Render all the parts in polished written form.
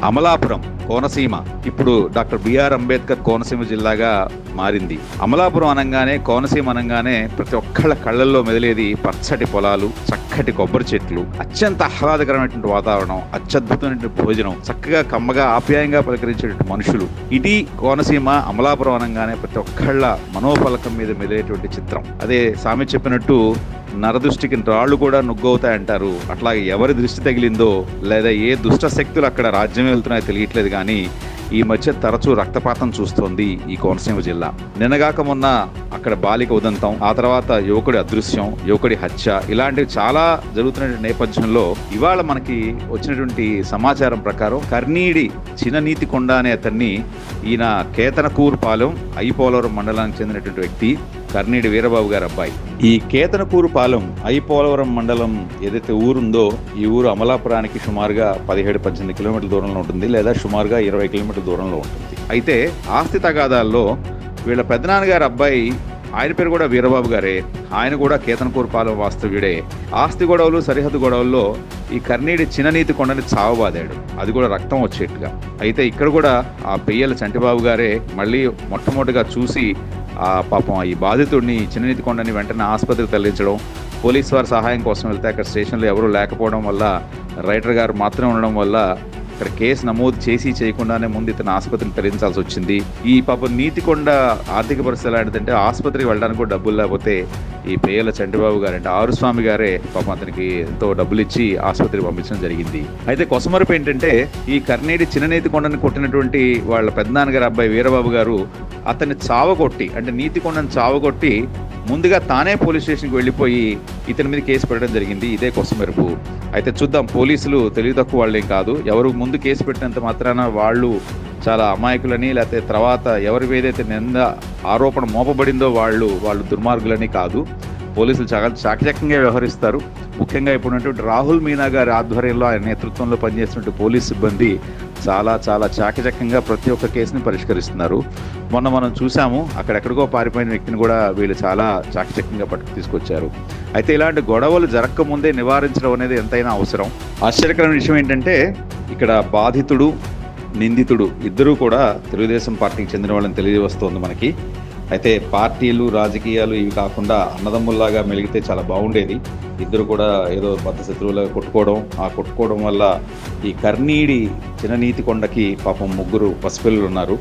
అమలాపురం కోనసీమ ఇప్పుడు doctor BR Ambedkar Konaseema జిల్లాగా మారింది. అమలాపురం అనగానే, కోనసీమ అనగానే ప్రతి ఒక్కళ్ళ కళ్ళల్లో మెదిలేది పచ్చటి పొలాలు, చక్కటి కొబ్బరి చెట్లు, అత్యంత ఆహ్లాదకరమైనటువంటి వాతావరణం, అత్యద్భుతమైన భోజనం, చక్కగా కమ్మగా ఆప్యాయంగా పలకరించేటువంటి మనుషులు. ఇది కోనసీమ. అమలాపురం అనగానే ప్రతి ఒక్కళ్ళ మనోఫలకం మీద మెదిలేటువంటి చిత్రం. అదే సామెత చెప్పినట్టు నరదృష్టికి రాళ్లు కూడా నుగ్గవుతాయంటారు. అట్లాగే ఎవరి దృష్టి తగిలిందో లేదా ఏ దుష్ట శక్తులు అక్కడ రాజ్యం వెళ్తున్నాయో తెలియట్లేదు, కానీ ఈ మధ్య తరచూ రక్తపాతం చూస్తోంది ఈ కోనసీమ జిల్లా. నిన్నగాక మొన్న అక్కడ బాలిక ఉదంతం, ఆ తర్వాత యువకుడి అదృశ్యం, యువకుడి హత్య, ఇలాంటివి చాలా జరుగుతున్న నేపథ్యంలో ఇవాళ మనకి వచ్చినటువంటి సమాచారం ప్రకారం కర్నీడి చిననీతి కొండ అనే అతన్ని, ఈయన కేతనకూరుపాలెం ఐపోలవరం మండలానికి చెందినటువంటి వ్యక్తి, కర్నీడి వీరబాబు గారి అబ్బాయి. ఈ కేతనకూరుపాలెం ఐపోలవరం మండలం ఏదైతే ఊరుందో, ఈ ఊరు అమలాపురానికి సుమారుగా 17-18 కిలోమీటర్ల దూరంలో ఉంటుంది, లేదా సుమారుగా 20 కిలోమీటర్ల దూరంలో ఉంటుంది. అయితే ఆస్తి తగాదాల్లో వీళ్ళ పెద్దనాన్నగారి అబ్బాయి, ఆయన పేరు కూడా వీరబాబు గారే, ఆయన కూడా కేతనకూరుపాలెం వాస్తవ్యుడే. ఆస్తి గొడవలు, సరిహద్దు గొడవల్లో ఈ కర్నీడి చిననీతి కొండని చావబాదాడు, అది కూడా రక్తం వచ్చేట్టుగా. అయితే ఇక్కడ కూడా ఆ పెయ్యల చంటిబాబు గారే మళ్ళీ మొట్టమొదటిగా చూసి పాపం ఈ బాధితుడిని చిననీతి కొండని వెంటనే ఆసుపత్రికి తరలించడం, పోలీసు వారి సహాయం కోసం వెళ్తే అక్కడ స్టేషన్లో ఎవరూ లేకపోవడం వల్ల, రైటర్ గారు మాత్రమే ఉండడం వల్ల ఇక్కడ కేసు నమోదు చేసి చేయకుండానే ముందు ఇతను ఆసుపత్రికి తరలించాల్సి వచ్చింది. ఈ పాపం నీతికొండ ఆర్థిక పరిస్థితి ఎలాంటిదంటే ఆసుపత్రికి వెళ్ళడానికి కూడా డబ్బులు లేకపోతే ఈ పేయల చంటిబాబు గారు అంటే ఆరుస్వామి గారే పాపం అతనికి ఎంతో డబ్బులు ఇచ్చి ఆసుపత్రికి పంపించడం జరిగింది. అయితే కొసమరపు ఏంటంటే ఈ కర్నీడి చిననీతికొండని కొట్టినటువంటి వాళ్ళ పెద్దనాన్నగారి అబ్బాయి వీరబాబు గారు అతన్ని చావగొట్టి, అంటే నీతికొండని చావగొట్టి ముందుగా తానే పోలీస్ స్టేషన్కి వెళ్ళిపోయి ఇతని మీద కేసు పెట్టడం జరిగింది. ఇదే కొసమెరుపు. అయితే చూద్దాం, పోలీసులు తెలివి తక్కువ వాళ్ళేం కాదు. ఎవరు ముందు కేసు పెట్టినంత మాత్రాన వాళ్ళు చాలా అమాయకులని, లేకపోతే తర్వాత ఎవరి ఏదైతే నింద ఆరోపణ మోపబడిందో వాళ్ళు దుర్మార్గులని కాదు. పోలీసులు చాలా చాకచక్యంగా వ్యవహరిస్తారు. ముఖ్యంగా ఇప్పుడున్నటువంటి రాహుల్ మీనా గారి ఆధ్వర్యంలో, ఆయన నేతృత్వంలో పనిచేస్తున్నటువంటి పోలీస్ సిబ్బంది చాలా చాలా చాకచక్యంగా ప్రతి ఒక్క కేసుని పరిష్కరిస్తున్నారు. మొన్న మనం చూసాము, అక్కడెక్కడికో పారిపోయిన వ్యక్తిని కూడా వీళ్ళు చాలా చాకచక్యంగా పట్టుకు తీసుకొచ్చారు. అయితే ఇలాంటి గొడవలు జరగకముందే నివారించడం అనేది ఎంతైనా అవసరం. ఆశ్చర్యకరమైన విషయం ఏంటంటే ఇక్కడ బాధితుడు, నిందితుడు ఇద్దరూ కూడా తెలుగుదేశం పార్టీకి చెందిన వాళ్ళని తెలియవస్తోంది మనకి. అయితే పార్టీలు, రాజకీయాలు ఇవి కాకుండా అన్నదమ్ముల్లాగా మెలిగితే చాలా బాగుండేది. ఇద్దరు కూడా ఏదో బద్ద శత్రువులుగా కొట్టుకోవడం వల్ల ఈ కర్నీడి చిననీతి కొండకి పాపం 3 పసిపిల్లలు ఉన్నారు.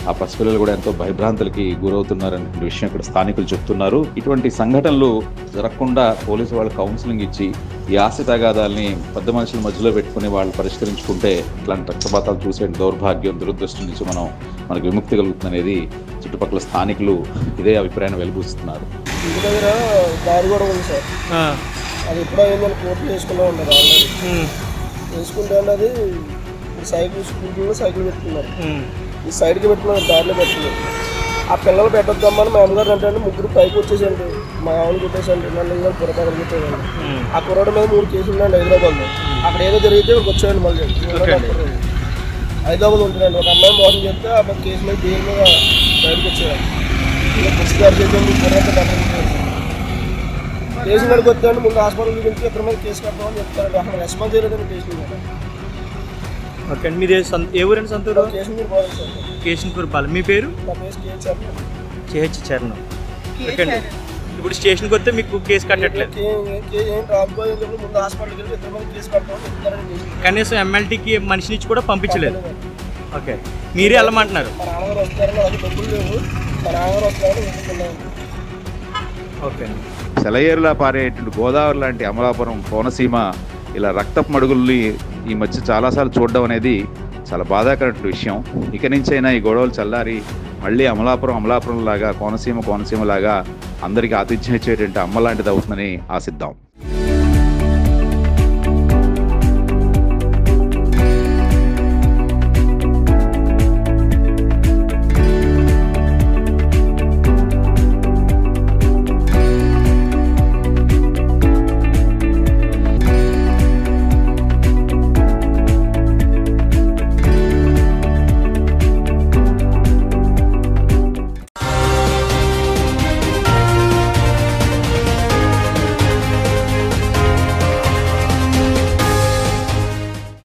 ఆ పసిపిల్లలు కూడా ఎంతో భయభ్రాంతులకి గురవుతున్నారనే విషయం ఇక్కడ స్థానికులు చెప్తున్నారు. ఇటువంటి సంఘటనలు జరగకుండా పోలీసు వాళ్ళు కౌన్సిలింగ్ ఇచ్చి ఈ ఆస్తి తగాదాలని పెద్ద మనుషుల మధ్యలో పెట్టుకుని వాళ్ళు పరిష్కరించుకుంటే ఇట్లాంటి రక్తపాతాలు చూసే దౌర్భాగ్యం, దురదృష్టం నుంచి మనకు విముక్తి కలుగుతుందనేది చుట్టుపక్కల స్థానికులు ఇదే అభిప్రాయాన్ని వెలిబుస్తున్నారు. ఇంటి దగ్గర దారి కూడా ఉంది సార్, అది ఎప్పుడో ఏంటంటే కోర్టు చేసుకున్నా ఉండదు. ఆల్రెడీ చేసుకుంటే అది స్కూల్లో సైకిల్ పెట్టుకున్నారు, ఈ సైడ్కి పెట్టుకున్నారు, దారిలో పెట్టుకున్నారు. ఆ పిల్లలు పెట్టొద్దామని మా అమ్మగారు అంటే 3 పైకి వచ్చేసండి, మా ఆవులు కొట్టేసండి, నన్ను ఇంకా పురపాలు కొట్టేదండి. ఆ కుర్రాడు మీద 3 కేసులు ఉండండి హైదరాబాద్లో. అక్కడ ఏదో జరిగితే ఇక్కడికి వచ్చేయండి. మళ్ళీ హైదరాబాద్ ఉంటుందండి. ఒక అమ్మాయి మోసం చేస్తే ఆ కేసు మీద దేని మీద బయటకు వచ్చేయాలి. ఇలా పుస్తకాలు గారు చేసేది కేసు మీదకి వచ్చాడు. ముందు హాస్పిటల్ చూపించి ఇద్దరి మీద కేసు కట్టామని చెప్తారండి. అక్కడ రెస్పాన్స్ చేయలేదండి కేసు మీద. ఓకే అండి, మీరు ఏ ఊరండి? సొంతూరు కేశన్పూర్పాలెం. మీ పేరు? నా పేరు కేహెచ్ చరణం. ఓకే అండి, ఇప్పుడు స్టేషన్కి వస్తే మీకు కేసు కట్టట్లేదు? ముందు హాస్పిటల్కి వెళ్ళి ఇద్దరి మీద కేసు కట్టామని చెప్తారండి. కనీసం ఎమ్మెల్టీకి మనిషిని ఇచ్చి కూడా పంపించలేదు. ఓకే, మీరే వెళ్ళమంటున్నారు? మా నాన్నగారు వస్తారని అది డబ్బులు లేవు, మా నాన్నగారు వస్తారని. ఓకే అండి. సెలయేరులా పారేటువంటి గోదావరి లాంటి అమలాపురం కోనసీమ ఇలా రక్తపు మడుగుల్ని ఈ మధ్య చాలాసార్లు చూడడం అనేది చాలా బాధాకరమైన విషయం. ఇక నుంచైనా ఈ గొడవలు చల్లారి మళ్ళీ అమలాపురం లాగా, కోనసీమ లాగా అందరికీ ఆతిథ్యం ఇచ్చేటువంటి అమ్మ లాంటిది అవుతుందని ఆశిద్దాం.